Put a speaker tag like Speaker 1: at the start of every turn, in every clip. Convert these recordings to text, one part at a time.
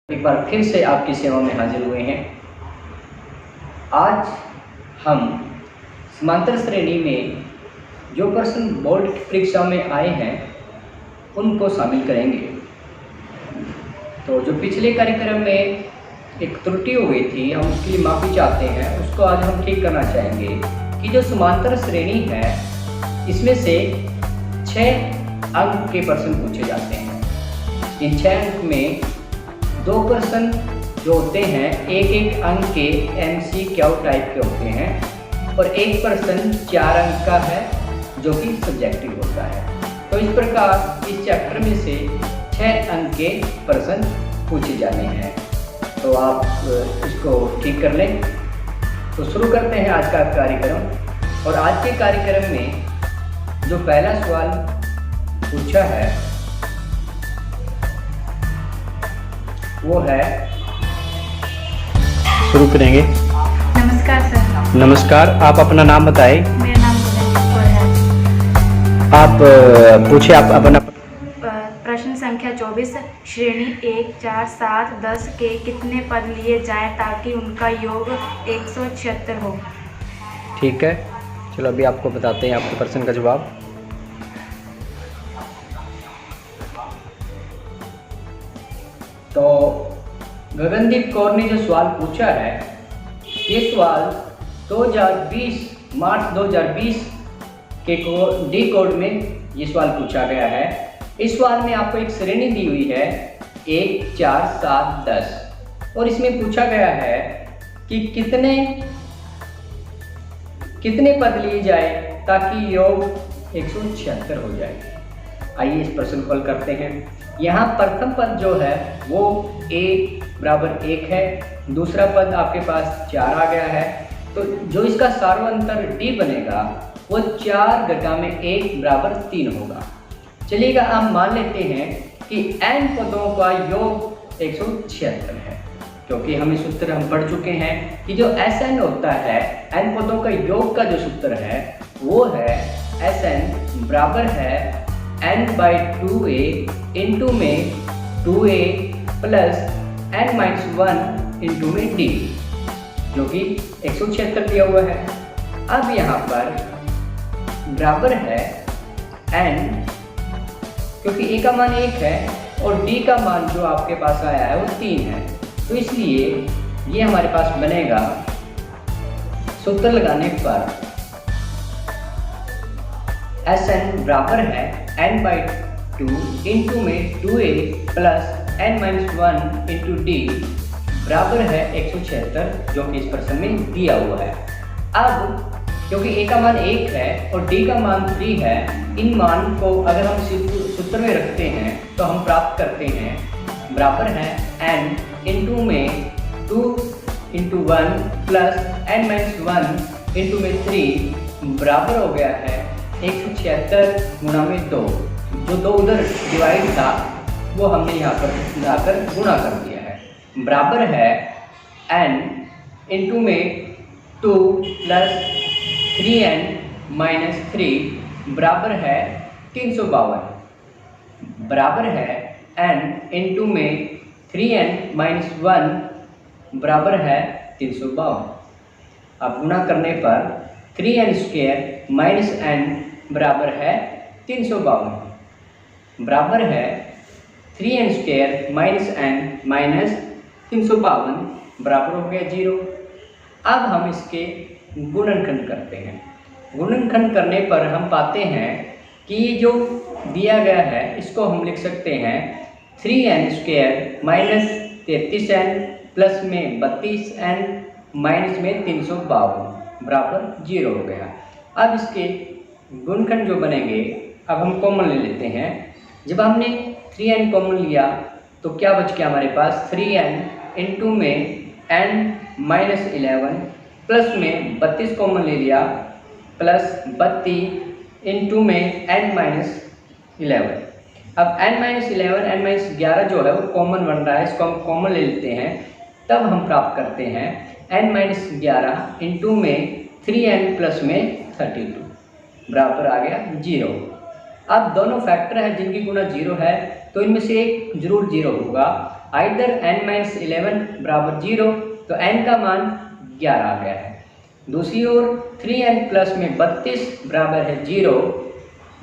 Speaker 1: एक बार फिर से आपकी सेवा में हाजिर हुए हैं। आज हम समांतर श्रेणी में जो प्रश्न बोर्ड की परीक्षा में आए हैं उनको शामिल करेंगे। तो जो पिछले कार्यक्रम में एक त्रुटि हुई थी, हम उसके लिए माफ़ी चाहते हैं। उसको आज हम ठीक करना चाहेंगे कि जो समांतर श्रेणी है इसमें से 6 अंक के प्रश्न पूछे जाते हैं। इन 6 अंक में 2 प्रश्न जो होते हैं एक अंक के MCQ टाइप के होते हैं और एक प्रश्न 4 अंक का है जो कि सब्जेक्टिव होता है। तो इस प्रकार इस चैप्टर में से 6 अंक के प्रश्न पूछे जाने हैं। तो आप इसको ठीक कर लें। तो शुरू करते हैं आज का कार्यक्रम। और आज के कार्यक्रम में जो पहला सवाल पूछा है वो है, शुरू करेंगे।
Speaker 2: नमस्कार सर।
Speaker 1: नमस्कार, आप अपना नाम बताएं।
Speaker 2: मेरा नाम गुलनदीप है।
Speaker 1: आप पूछे आप अपना।
Speaker 2: प्रश्न संख्या 24, श्रेणी 1, 4, 7, 10 के कितने पद लिए जाएं ताकि उनका योग 176 हो।
Speaker 1: ठीक है, चलो अभी आपको बताते हैं आपके प्रश्न का जवाब। तो गगनदीप कौर ने जो सवाल पूछा है, ये सवाल 2020 मार्च 2020 के डी कोड में ये सवाल पूछा गया है। इस सवाल में आपको एक श्रेणी दी हुई है 1, 4, 7, 10 और इसमें पूछा गया है कि कितने पद लिए जाए ताकि योग 176 हो जाए। आइए इस प्रश्न को हल करते हैं। यहाँ प्रथम पद जो है वो a बराबर 1 है, दूसरा पद आपके पास 4 आ गया है। तो जो इसका सार्वंतर d बनेगा वो 4 घटा में 1 बराबर 3 होगा। चलिएगा, आप मान लेते हैं कि n पदों का योग 176 है, क्योंकि हम इस सूत्र हम पढ़ चुके हैं कि जो Sn होता है, n पदों का योग का जो सूत्र है वो है Sn बराबर है n/2a इंटू में 2a प्लस n-1 इंटू में d, जो कि 176 दिया हुआ है। अब यहाँ पर बराबर है n, क्योंकि a का मान 1 है और d का मान जो आपके पास आया है वो 3 है, तो इसलिए ये हमारे पास बनेगा सूत्र लगाने पर Sn बराबर है n/2 इंटू में 2a plus n-1 into d बराबर है 176, जो कि इस प्रश्न में दिया हुआ है। अब क्योंकि a का मान 1 है और d का मान 3 है, इन मान को अगर हम सूत्र में रखते हैं तो हम प्राप्त करते हैं बराबर है n इंटू में 2 इंटू 1 प्लस n-1 इंटू में 3 बराबर हो गया है 176 गुणा में 2। जो 2 उधर डिवाइड था वो हमने यहाँ पर लाकर गुणा कर दिया है। बराबर है n इंटू में 2 प्लस 3n-3 बराबर है 352। बराबर है n इंटू में 3n-1 बराबर है 352। अब गुणा करने पर 3n² माइनस n बराबर है 352 बराबर है 3n² माइनस n माइनस 352 बराबर हो गया 0। अब हम इसके गुणनखंड करते हैं। गुणनखंड करने पर हम पाते हैं कि जो दिया गया है इसको हम लिख सकते हैं 3n² माइनस 33n प्लस में 32n माइनस में 352 बराबर 0 हो गया। अब इसके गुणनखंड जो बनेंगे, अब हम कॉमन ले लेते हैं। जब हमने 3n कॉमन लिया तो क्या बच गया हमारे पास 3n इंटू में n-11 प्लस में 32 कॉमन ले लिया प्लस 32 इंटू में n-11। अब n-11 n-11 जो है वो कॉमन बन रहा है, इसको हम कॉमन ले लेते हैं। तब हम प्राप्त करते हैं n-11 इंटू में 3n प्लस में 32 बराबर आ गया 0। अब दोनों फैक्टर है जिनकी गुणा 0 है, तो इनमें से एक जरूर 0 होगा। आइदर n-11 बराबर 0, तो n का मान 11 आ गया है। दूसरी ओर 3n प्लस में 32 बराबर है 0,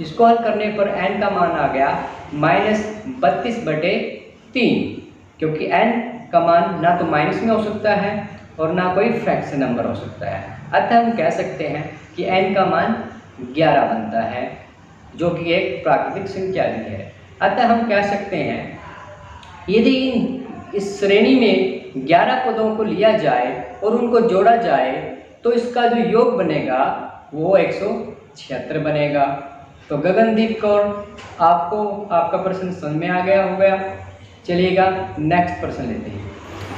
Speaker 1: इसको हल करने पर n का मान आ गया -32/3, क्योंकि n का मान ना तो माइनस में हो सकता है और ना कोई फ्रैक्शन नंबर हो सकता है। अतः हम कह सकते हैं कि n का मान 11 बनता है, जो कि एक प्राकृतिक संख्या भी है। अतः हम कह सकते हैं यदि इस श्रेणी में 11 पदों को लिया जाए और उनको जोड़ा जाए तो इसका जो योग बनेगा वो 176 बनेगा। तो गगनदीप कौर, आपको आपका प्रश्न समझ में आ गया होगा। चलिएगा नेक्स्ट प्रश्न लेते हैं।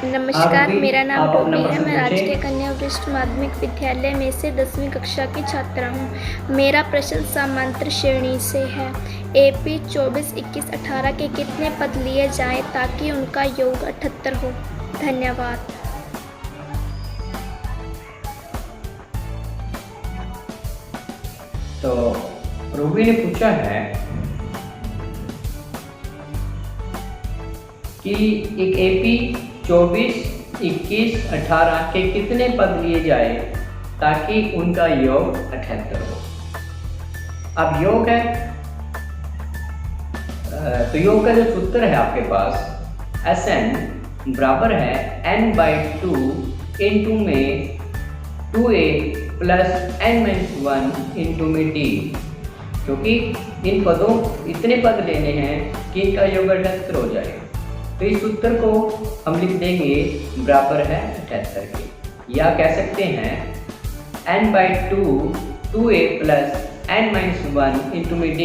Speaker 3: नमस्कार, मेरा नाम
Speaker 1: आप अपना
Speaker 3: टोपी है।
Speaker 1: प्रश्न
Speaker 3: मैं राजकीय
Speaker 1: पूछें।
Speaker 3: कन्या वरिष्ठ माध्यमिक विद्यालय में से 10वीं कक्षा की छात्रा हूँ। मेरा प्रश्न समांतर श्रेणी से है। AP 24, 21, 18 के कितने पद लिए जाएं ताकि उनका योग 78 हो? धन्यवाद।
Speaker 1: तो रूबी ने पूछा है कि एक AP 24, 21, 18 के कितने पद लिए जाए ताकि उनका योग 78 हो। अब योग है, तो योग का जो सूत्र है आपके पास Sn बराबर है n/2 इंटू में 2a प्लस n-1 इंटू में d, क्योंकि इन पदों इतने पद लेने हैं कि इनका योग 78 हो जाएगा। तो इस सूत्र को हम लिख देंगे बराबर है 78 के, या कह सकते हैं n/2 2a plus n-1 into में d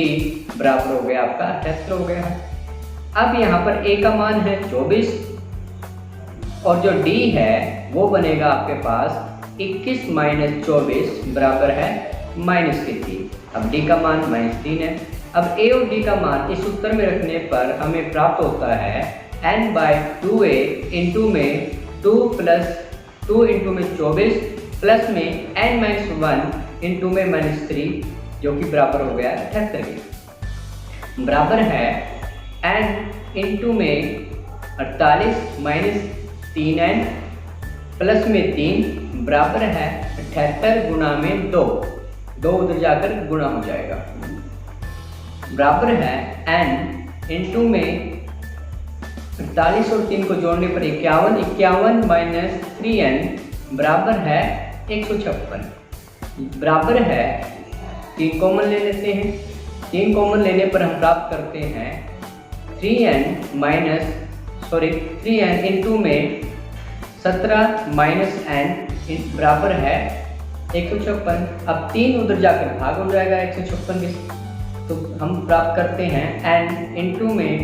Speaker 1: बराबर हो गया आपका 78 हो गया है। अब यहाँ पर a का मान है 24 और जो d है वो बनेगा आपके पास 21 माइनस 24 बराबर है -3। अब d का मान -3 है। अब a और d का मान इस सूत्र में रखने पर हमें प्राप्त होता है n/2a इंटू में 2 प्लस 2 इंटू में 24 प्लस में n-1 इंटू में -3, जो कि बराबर हो गया 78 के। बराबर है n इंटू में 48 माइनस 3n प्लस में 3 बराबर है 78 गुणा में 2 उधर जाकर गुणा हो जाएगा। बराबर है n इंटू में 48 और 3 को जोड़ने पर 51 माइनस 3n बराबर है 156। बराबर है 3 कॉमन ले लेते हैं। 3 कॉमन लेने पर हम प्राप्त करते हैं 3n इंटू में 17 माइनस n बराबर है 156। अब 3 उधर जाकर भाग हो जाएगा 156 के, तो हम प्राप्त करते हैं n इंटू में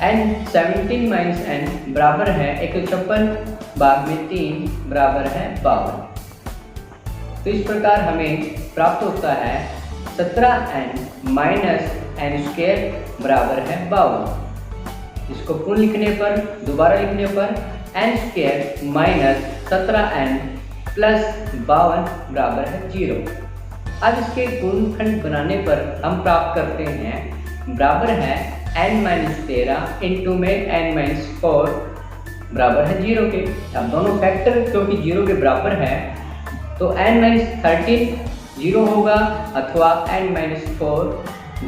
Speaker 1: n 17 माइनस n बराबर है 156 भाग में 3 बराबर है 52। तो इस प्रकार हमें प्राप्त होता है 17n माइनस n² बराबर है 52। इसको पुनः लिखने पर, दोबारा लिखने पर n² माइनस 17n प्लस 52 बराबर है 0। अब इसके गुणनखंड बनाने पर हम प्राप्त करते हैं बराबर है n-13 इंटू में n-4 बराबर है 0 के। अब दोनों फैक्टर क्योंकि 0 के बराबर है तो n-13 0 होगा अथवा n-4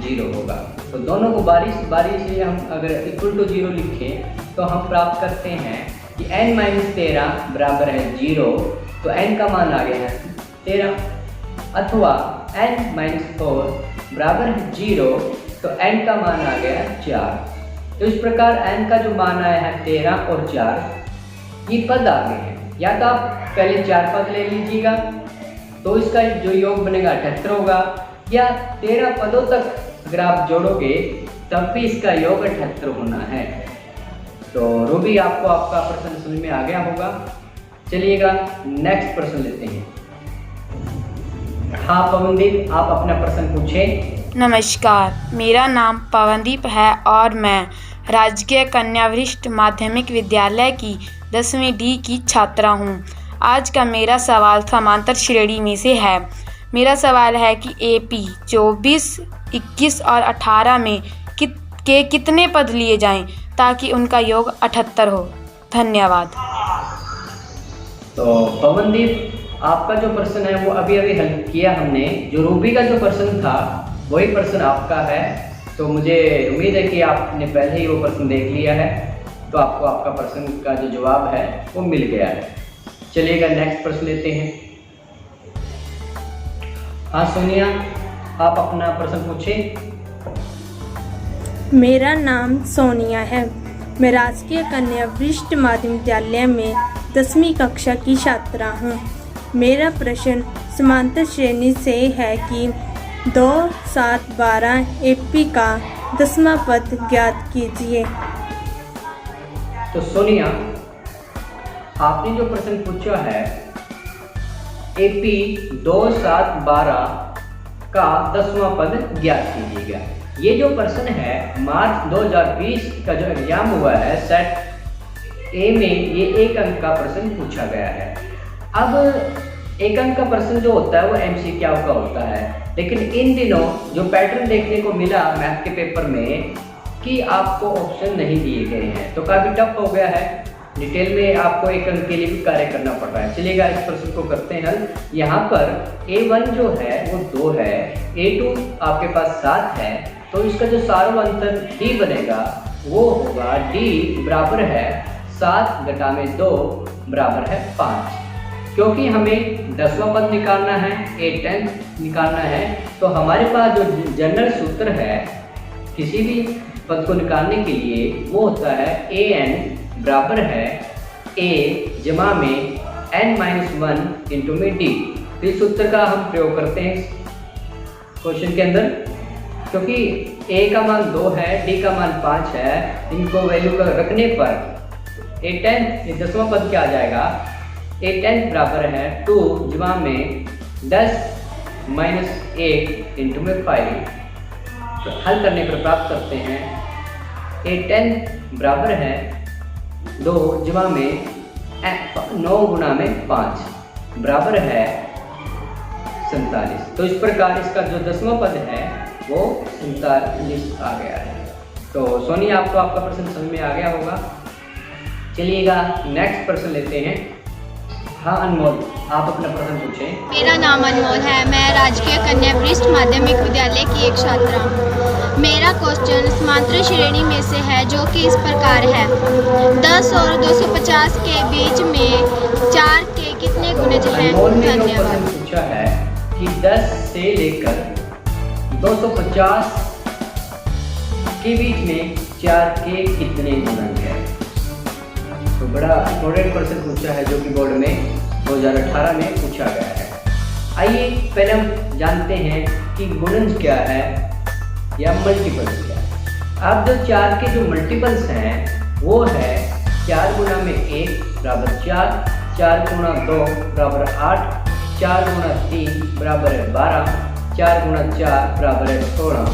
Speaker 1: 0 होगा। तो दोनों को बारी से हम अगर इक्वल टू 0 लिखें तो हम प्राप्त करते हैं कि n-13 बराबर है 0, तो n का मान आ गया है 13, अथवा n-4 बराबर है 0, तो n का मान आ गया 4। तो इस प्रकार n का जो मान आया है 13 और 4 ये पद आ गए हैं। या तो आप पहले 4 पद ले लीजिएगा तो इसका जो योग बनेगा 78 होगा, या 13 पदों तक अगर आप जोड़ोगे तब भी इसका योग 78 होना है। तो रूबी, आपको आपका प्रश्न समझ में आ गया होगा। चलिएगा नेक्स्ट प्रश्न लेते हैं। हाँ पवनदीप, आप अपना प्रश्न पूछें।
Speaker 2: नमस्कार, मेरा नाम पवनदीप है और मैं राजकीय कन्या वरिष्ठ माध्यमिक विद्यालय की 10वीं D की छात्रा हूँ। आज का मेरा सवाल समांतर श्रेणी में से है। मेरा सवाल है कि AP 24, 21 और 18 में के कितने पद लिए जाएं ताकि उनका योग 78 हो। धन्यवाद।
Speaker 1: तो पवनदीप, आपका जो प्रश्न है वो अभी अभी हल किया हमने। जो रूबी का जो प्रश्न था वही प्रश्न आपका है। तो मुझे उम्मीद है कि आपने पहले ही वो प्रश्न देख लिया है, तो आपको आपका प्रश्न का जो जवाब है वो मिल गया है। चलिएगा नेक्स्ट प्रश्न लेते हैं। हाँ सोनिया, आप अपना प्रश्न पूछिए।
Speaker 4: मेरा नाम सोनिया है। मैं राजकीय कन्या वरिष्ठ माध्यमिक विद्यालय में 10वीं कक्षा की छात्रा हूँ। मेरा प्रश्न समांतर श्रेणी से है कि 2, 7, 12 AP का 10वां पद ज्ञात कीजिए।
Speaker 1: तो सोनिया, आपने जो प्रश्न पूछा है AP 2, 7, 12 का 10वां पद ज्ञात कीजिएगा। ये जो प्रश्न है मार्च 2020 का जो एग्जाम हुआ है सेट ए में, ये 1 अंक का प्रश्न पूछा गया है। अब 1 अंक का प्रश्न जो होता है वो MCQ का होता है, लेकिन इन दिनों जो पैटर्न देखने को मिला मैथ के पेपर में कि आपको ऑप्शन नहीं दिए गए हैं, तो काफ़ी टफ हो गया है। डिटेल में आपको 1 अंक के लिए भी कार्य करना पड़ रहा है। चलिएगा इस प्रश्न को करते हैं हल। यहाँ पर A1 जो है वो 2 है, A2 आपके पास 7 है, तो इसका जो सार्वअंतर D बनेगा वो होगा D बराबर है 7 घटा में 2 बराबर है 5। क्योंकि हमें 10वां पद निकालना है, A10 निकालना है, तो हमारे पास जो जनरल सूत्र है किसी भी पद को निकालने के लिए वो होता है AN बराबर है A जमा में n-1 इंटू में D। तो इस सूत्र का हम प्रयोग करते हैं क्वेश्चन के अंदर। क्योंकि A का मान 2 है, D का मान 5 है, इनको वैल्यू का रखने पर A10 ये 10वां पद क्या आ जाएगा, A10 बराबर है 2 जमा में 10 - 1 इंटू में 5। तो हल करने पर प्राप्त करते हैं A10 बराबर है 2 जमा में 9 गुना में 5 बराबर है 47। तो इस प्रकार इसका जो 10वां पद है वो 47 आ गया है। तो सोनी, आपको आपका प्रश्न समझ में आ गया होगा। चलिएगा नेक्स्ट प्रश्न लेते हैं। हाँ अनमोल, आप अपना प्रश्न पूछें।
Speaker 5: मेरा नाम अनमोल है। मैं राजकीय कन्या वरिष्ठ माध्यमिक विद्यालय की एक छात्रा हूँ। मेरा क्वेश्चन समांतर श्रेणी में से है, जो कि इस प्रकार है। 10 और 250 के बीच में 4 के कितने गुणज हैं?
Speaker 1: अनमोल ने जो
Speaker 5: धन्यवाद।
Speaker 1: प्रश्न पूछा है कि 10 से लेकर 250 के बीच में 4 के कितने गुणज हैं। तो बड़ा इम्पोर्टेंट प्रश्न पूछा है जो कि बोर्ड में 2018 में पूछा गया है। आइए पहले हम जानते हैं कि गुणज क्या है या मल्टीपल्स क्या है। अब जो 4 के जो मल्टीपल्स हैं वो है 4 गुना में 1 बराबर 4, 4 गुना 2 बराबर 8, 4 गुना 3 बराबर है 12, 4 गुना 4 बराबर है 16,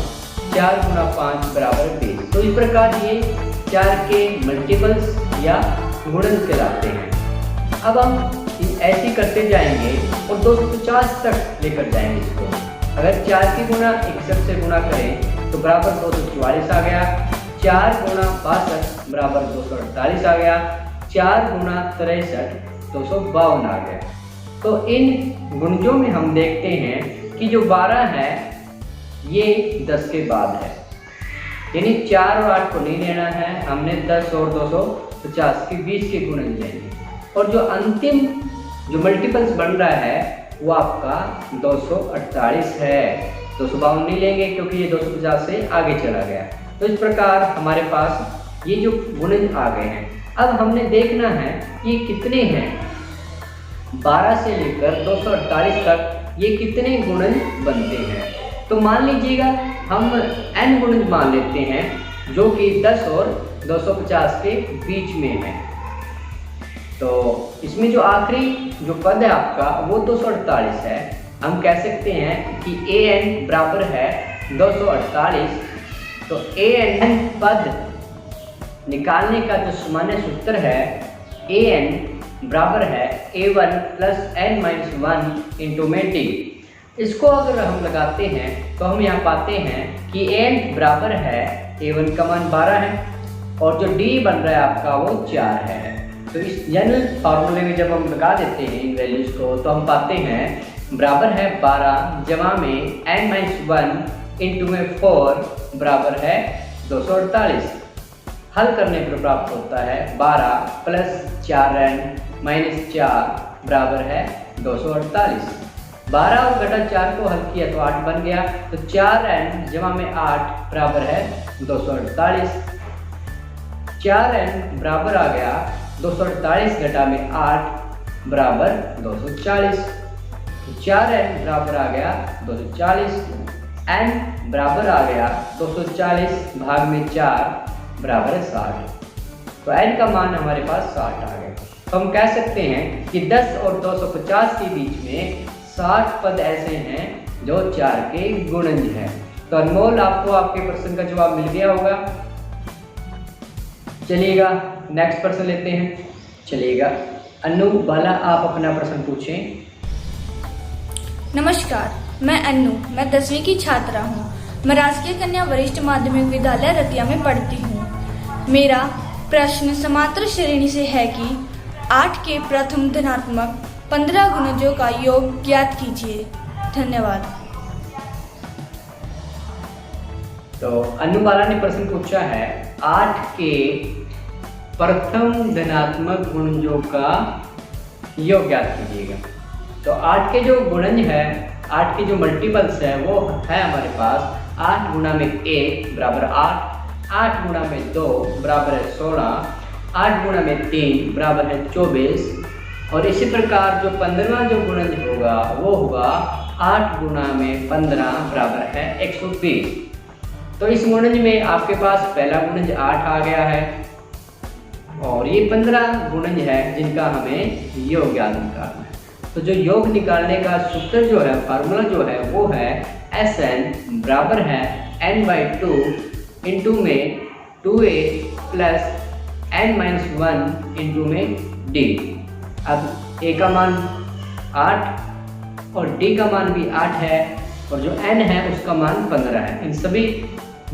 Speaker 1: 4 गुना 5 बराबर 20। तो इस प्रकार ये 4 के मल्टीपल्स या गुणज कहलाते हैं। अब हम ऐसे करते जाएंगे और 250 तक लेकर जाएंगे इसको। अगर 4 की गुना 61 से गुणा करें तो बराबर 244 आ गया, 4 गुना 62 बराबर 248 आ गया, 4 गुना 63 252 आ गया। तो इन गुणजों में हम देखते हैं कि जो 12 है ये 10 के बाद है, यानी 4 और 8 को नहीं लेना है, हमने 10 और 250 के बीच के गुणज लेंगे। और जो अंतिम जो मल्टीपल्स बन रहा है वो आपका 248 है। 252 नहीं लेंगे क्योंकि ये 250 से आगे चला गया। तो इस प्रकार हमारे पास ये जो गुणज आ गए हैं। अब हमने देखना है ये कितने हैं। 12 से लेकर 248 तक ये कितने गुणज बनते हैं। तो मान लीजिएगा हम n गुणज मान लेते हैं जो कि 10 और 250 के बीच में है। तो इसमें जो आखिरी जो पद है आपका वो 248 है। हम कह सकते हैं कि an बराबर है 248। तो an पद निकालने का जो सामान्य सूत्र है an बराबर है a1 + n - 1 इंटू में d। इसको अगर हम लगाते हैं तो हम यहाँ पाते हैं कि n बराबर है a1 का मान 12 है और जो d बन रहा है आपका वो 4 है। तो इस जनरल फार्मूले में जब हम लगा देते हैं इन वैल्यूज़ को तो हम पाते हैं बराबर है 12 जमा में n-1 इंटू में 4 बराबर है 248। हल करने पर प्राप्त होता है 12 प्लस 4n माइनस 4 बराबर है 248। 12 और घटा 4 को हल किया तो 8 बन गया, तो 4n जमा में 8 बराबर है 248। 4n बराबर आ गया 248 घटा में 8 बराबर 240। तो 4n बराबर आ गया 240, n बराबर आ गया 240 भाग में 4 बराबर है 60। तो n का मान हमारे पास 60 आ गया। तो हम कह सकते हैं कि 10 और 250 के बीच में 60 पद ऐसे हैं जो 4 के गुणज हैं। तो अनमोल आपको आपके प्रश्न का जवाब मिल गया होगा। चलिएगा नेक्स्ट प्रश्न लेते हैं। चलिएगा अनु बाला आप अपना प्रश्न पूछें।
Speaker 6: नमस्कार, मैं अनु, मैं 10वीं की छात्रा हूँ। मैं राजकीय कन्या वरिष्ठ माध्यमिक विद्यालय रतिया में पढ़ती हूँ। मेरा प्रश्न समांतर श्रेणी से है कि 8 के प्रथम धनात्मक 15 गुणजों का योग ज्ञात कीजिए। धन्यवाद।
Speaker 1: तो अनु बाला ने प्रश्न पूछा है 8 के प्रथम धनात्मक गुणजों का योग ज्ञात कीजिएगा। तो 8 के जो गुणज है, 8 के जो मल्टीपल्स है वो है हमारे पास 8 गुणा में 1 बराबर 8, 8 गुणा में 2 बराबर है 16, 8 गुणा में 3 बराबर है 24 और इसी प्रकार जो 15वां जो गुणज होगा वो होगा 8 गुणा में 15 बराबर है 120। तो इस गुणज में आपके पास पहला गुणज 8 आ गया है और ये 15 गुणज है जिनका हमें योग ज्ञात निकालना है। तो जो योग निकालने का सूत्र जो है, फार्मूला जो है वो है Sn बराबर है n/2 इंटू में 2a प्लस n-1 इंटू में d। अब a का मान 8 और d का मान भी 8 है और जो n है उसका मान 15 है। इन सभी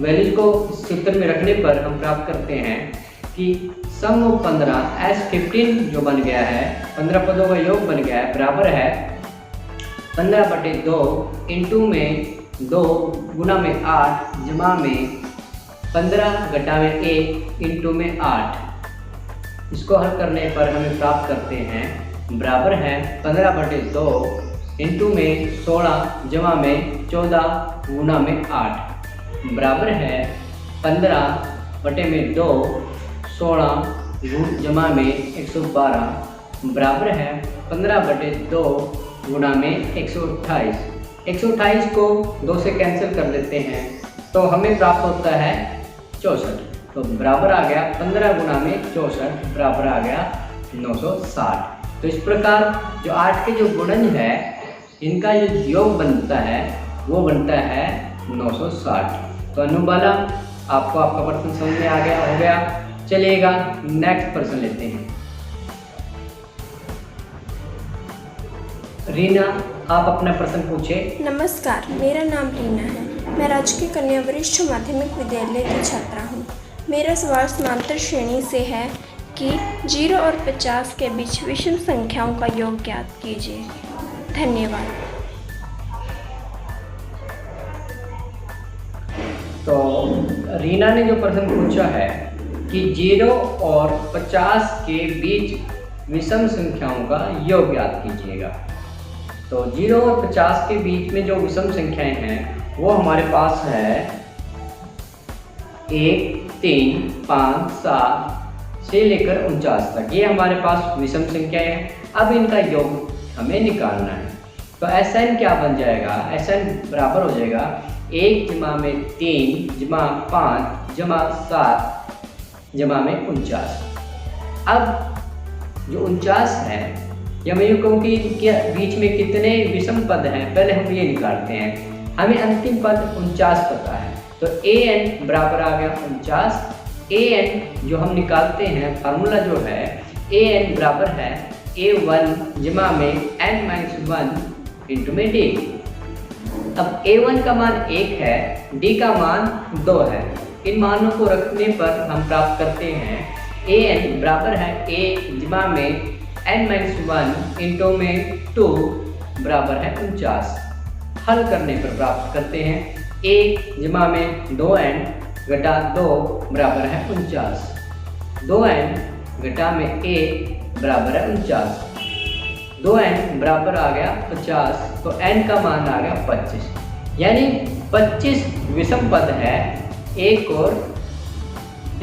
Speaker 1: वैल्यूज को सूत्र में रखने पर हम प्राप्त करते हैं कि सम ऑफ 15 S15 जो बन गया है, 15 पदों का योग बन गया है बराबर है 15/2 इंटू में 2 गुना में 8 जमा में 15 घटा में 1 इंटू में 8। इसको हल करने पर हमें प्राप्त करते हैं बराबर है 15/2 इंटू में 16 जमा में 14 गुना में 8 बराबर है 15/2 16 जमा में 112 बराबर है 15/2 गुणा में 128। 128 को 2 से कैंसिल कर देते हैं तो हमें प्राप्त होता है 64। तो बराबर आ गया 15 गुणा में 64 बराबर आ गया 960। तो इस प्रकार जो 8 के जो गुणज है इनका जो योग बनता है वो बनता है 960। तो अनु बाला आपको आपका प्रश्न समझ में आ गया हो गया। चलिएगा नेक्स्ट प्रश्न लेते हैं। रीना आप अपना प्रश्न पूछे।
Speaker 3: नमस्कार, मेरा नाम रीना है। मैं राजकीय कन्या वरिष्ठ माध्यमिक विद्यालय की छात्रा हूँ। मेरा सवाल समांतर श्रेणी से है कि 0 और 50 के बीच विषम संख्याओं का योग ज्ञात कीजिए। धन्यवाद।
Speaker 1: तो रीना ने जो प्रश्न पूछा है कि 0 और 50 के बीच विषम संख्याओं का योग ज्ञात कीजिएगा। तो 0 और 50 के बीच में जो विषम संख्याएं हैं वो हमारे पास है 1, 3, 5, 7 से लेकर 49 तक। ये हमारे पास विषम संख्याएं हैं। अब इनका योग हमें निकालना है। तो Sn क्या बन जाएगा? Sn बराबर हो जाएगा 1 जमा में 3 जमा 5 जमा 7 जमा में 49। अब जो 49 है या मैं यूँ कहूँ कि इनके बीच में कितने विषम पद हैं पहले हम ये निकालते हैं। हमें अंतिम पद 49 पता है तो An बराबर आ गया 49। An जो हम निकालते हैं फार्मूला जो है An बराबर है A1 जमा में n-1 इंटू में d। अब A1 का मान 1 है, D का मान 2 है। इन मानों को रखने पर हम प्राप्त करते हैं an बराबर है a जमा में n-1 इंटू में 2 बराबर है 49। हल करने पर प्राप्त करते हैं a जमा में 2n घटा 2 बराबर है 49। 2n घटा में a बराबर है 49। 2n बराबर आ गया 50, तो n का मान आ गया 25। यानी 25 विषम पद है, एक और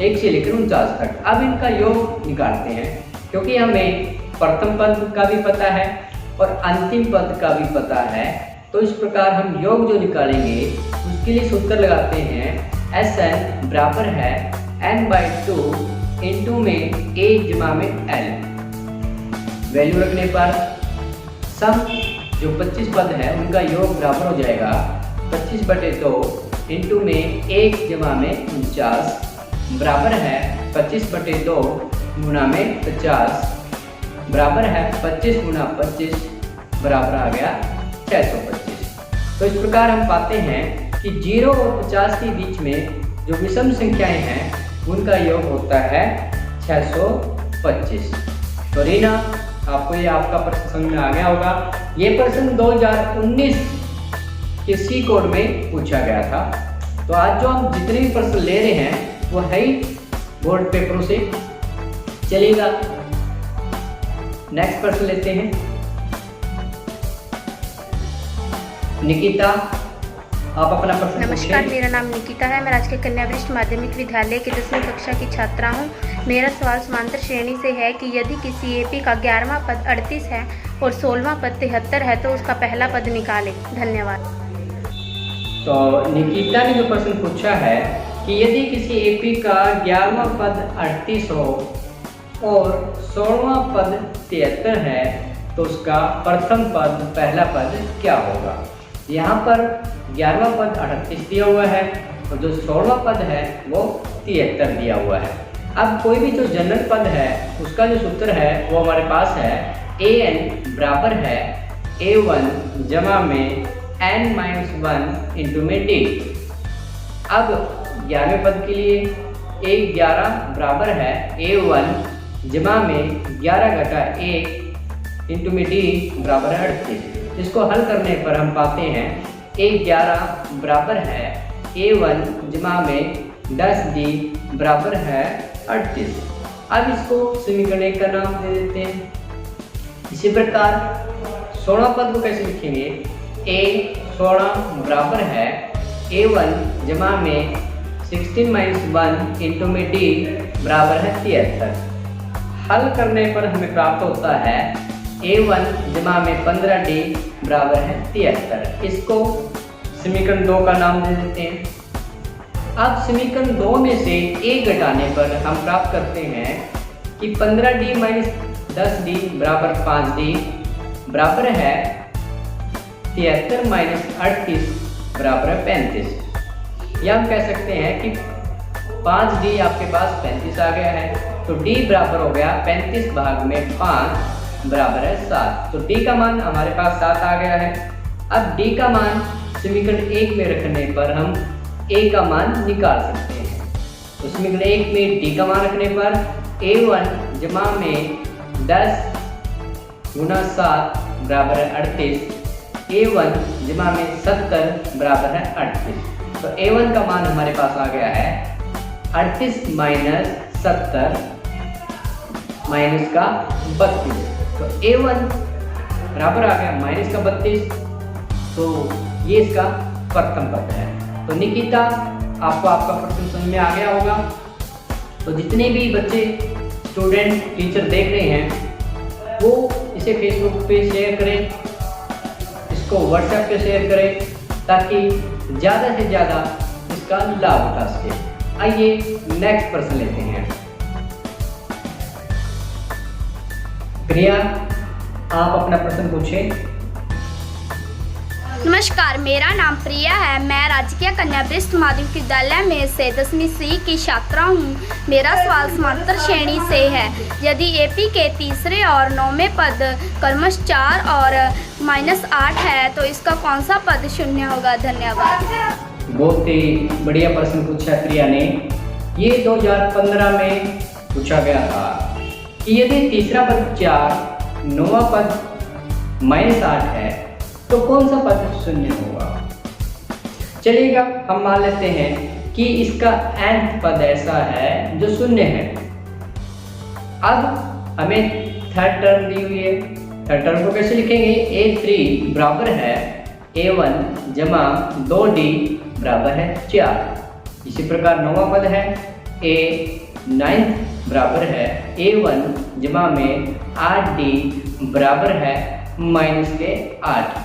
Speaker 1: 1 से लेकर 49 तक। अब इनका योग निकालते हैं, क्योंकि हमें प्रथम पद का भी पता है और अंतिम पद का भी पता है। तो इस प्रकार हम योग जो निकालेंगे उसके लिए सूत्र लगाते हैं Sn बराबर है n/2 इंटू में a जमा में l। वैल्यू रखने पर सम जो 25 पद है उनका योग बराबर हो जाएगा 25/2 इंटू में 1 जमा में 49 बराबर है 25/2 गुणा में 50 बराबर है 25 गुणा 25 बराबर आ गया 625। तो इस प्रकार हम पाते हैं कि 0 और 50 के बीच में जो विषम संख्याएं हैं उनका योग होता है 625। तो रीना, आपको ये आपका प्रश्न समझ में आ गया होगा। ये प्रश्न 2019 के सी कोड में पूछा गया था। तो आज जो हम जितने भी प्रश्न ले रहे हैं वो है ही बोर्ड पेपरों से। चलिएगा नेक्स्ट प्रश्न लेते हैं। निकिता, आप अपना प्रश्न
Speaker 3: नमस्कार,
Speaker 1: पूछिए।
Speaker 3: मेरा नाम निकिता है। मैं राजकीय कन्या वरिष्ठ माध्यमिक विद्यालय की 10वीं कक्षा की छात्रा हूँ। मेरा सवाल समांतर श्रेणी से है कि यदि किसी एपी का 11वां पद 38 है और 16वां पद 73 है तो उसका पहला पद निकालें। धन्यवाद।
Speaker 1: तो निकिता ने जो प्रश्न पूछा है कि यदि किसी एपी का 11वां पद 38 हो और 16वां पद 73 है तो उसका प्रथम पद पहला पद क्या होगा। यहाँ पर 11वां पद 38 दिया हुआ है और जो 16वां पद है वो 73 दिया हुआ है। अब कोई भी जो जनरल पद है उसका जो सूत्र है वो हमारे पास है an बराबर है a1 जमा में n-1 इंटू में d। अब 11वें पद के लिए a11 बराबर है a1 जमा में 11 घटा 1 इंटू में d बराबर है 38। इसको हल करने पर हम पाते हैं a11 बराबर है a1 जमा में 10d बराबर है 38। अब इसको समीकरण 1 का नाम दे देते हैं। इसी प्रकार 16 पद को कैसे लिखेंगे, a16 बराबर है a1 जमा में 16-1 इंटू में d बराबर है 73। हल करने पर हमें प्राप्त होता है a1 जमा में 15d बराबर है 73। इसको समीकरण 2 का नाम दे देते हैं। अब समीकरण 2 में से a घटाने पर हम प्राप्त करते हैं कि 15d माइनस 10d बराबर 5d बराबर है 73 माइनस 38 बराबर है 35। या हम कह सकते हैं कि 5d आपके पास 35 आ गया है तो d बराबर हो गया 35 भाग में 5 बराबर है 7। तो d का मान हमारे पास 7 आ गया है। अब d का मान समीकरण 1 में रखने पर हम a का मान निकाल सकते हैं। तो समीकरण 1 में d का मान रखने पर a1 जमा में 10 गुना 7 बराबर है 38, a1 जमा में 70 बराबर है 38। तो a1 का मान हमारे पास आ गया है 38 माइनस 70 माइनस का 32। तो a1 बराबर आ गया माइनस का 32। तो ये इसका प्रथम पद है। तो निकिता, आपको आपका प्रश्न समझ में आ गया होगा। तो जितने भी बच्चे स्टूडेंट टीचर देख रहे हैं वो इसे फेसबुक पे शेयर करें, इसको व्हाट्सएप पे शेयर करें ताकि ज़्यादा से ज़्यादा इसका लाभ उठा सके। आइए नेक्स्ट प्रश्न लेते हैं। प्रिया, आप अपना प्रश्न पूछें।
Speaker 3: नमस्कार, मेरा नाम प्रिया है। मैं राजकीय कन्या वरिष्ठ माध्यमिक विद्यालय में से 10वीं C की छात्रा हूँ। मेरा सवाल समांतर श्रेणी से है। यदि AP के तीसरे और 9वें पद क्रमश 4 और -8 है तो इसका कौन सा पद शून्य होगा? धन्यवाद।
Speaker 1: बहुत ही बढ़िया प्रश्न पूछा प्रिया ने। ये 2015 में पूछा गया था कि यदि तीसरा पद 4, 9वां पद -8 है तो कौन सा पद शून्य होगा? चलिएगा, हम मान लेते हैं कि इसका nth पद ऐसा है जो शून्य है। अब हमें थर्ड टर्म दी हुई है। थर्ड टर्म को कैसे लिखेंगे? A3 बराबर है A1 जमा 2D बराबर है 4। इसी प्रकार 9वां पद है A9 बराबर है A1 जमा में 8D बराबर है -8।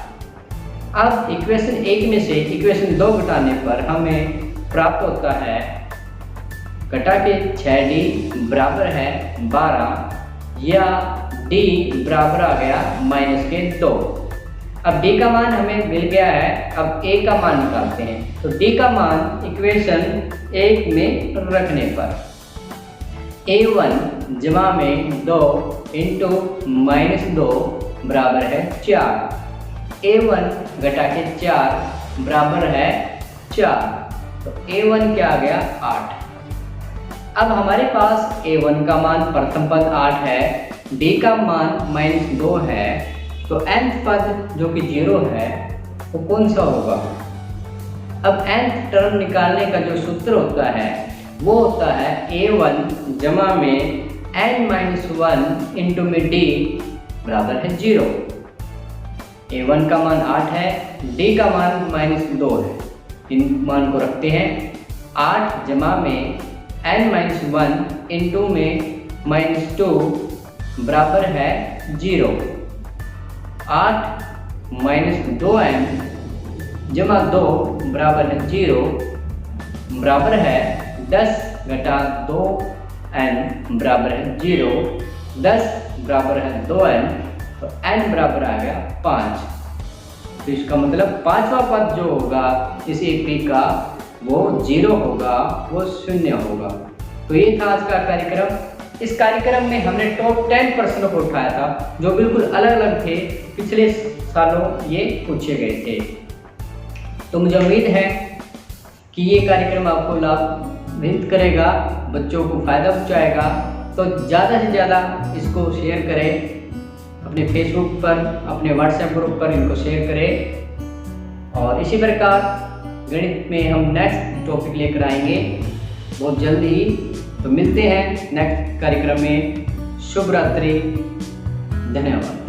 Speaker 1: अब इक्वेशन 1 में से इक्वेशन 2 घटाने पर हमें प्राप्त होता है घटा के 6D बराबर है 12 या D बराबर आ गया -2। अब D का मान हमें मिल गया है। अब A का मान निकालते हैं। तो D का मान इक्वेशन 1 में रखने पर A1 जमा में 2 इंटू -2 बराबर है 4। A1 घटा के 4 बराबर है 4। तो A1 क्या आ गया? 8। अब हमारे पास A1 का मान प्रथम पद 8 है, D का मान -2 है, तो nth पद जो कि 0 है वो कौन सा होगा? अब nth टर्म निकालने का जो सूत्र होता है वो होता है A1 जमा में n-1 इंटू में D बराबर है 0। A1 का मान 8 है, D का मान -2 है। इन मान को रखते हैं। 8 जमा में n-1 इंटू में -2 बराबर है 0। 8 -2n जमा 2 बराबर है 0 बराबर है 10 घटा 2n बराबर है 0। 10 बराबर है 2n, तो n बराबर आ गया 5। तो इसका मतलब पांचवा पद जो होगा इस AP का वो 0 होगा, वो शून्य होगा। तो ये था आज का कार्यक्रम। इस कार्यक्रम में हमने टॉप 10 प्रश्नों को उठाया था जो बिल्कुल अलग अलग थे, पिछले सालों ये पूछे गए थे। तो मुझे उम्मीद है कि ये कार्यक्रम आपको लाभान्वित करेगा, बच्चों को फायदा पहुँचाएगा। तो ज़्यादा से ज़्यादा इसको शेयर करें, अपने फेसबुक पर, अपने व्हाट्सएप ग्रुप पर इनको शेयर करें। और इसी प्रकार गणित में हम नेक्स्ट टॉपिक लेकर आएंगे बहुत जल्दी ही। तो मिलते हैं नेक्स्ट कार्यक्रम में। शुभ रात्रि, धन्यवाद।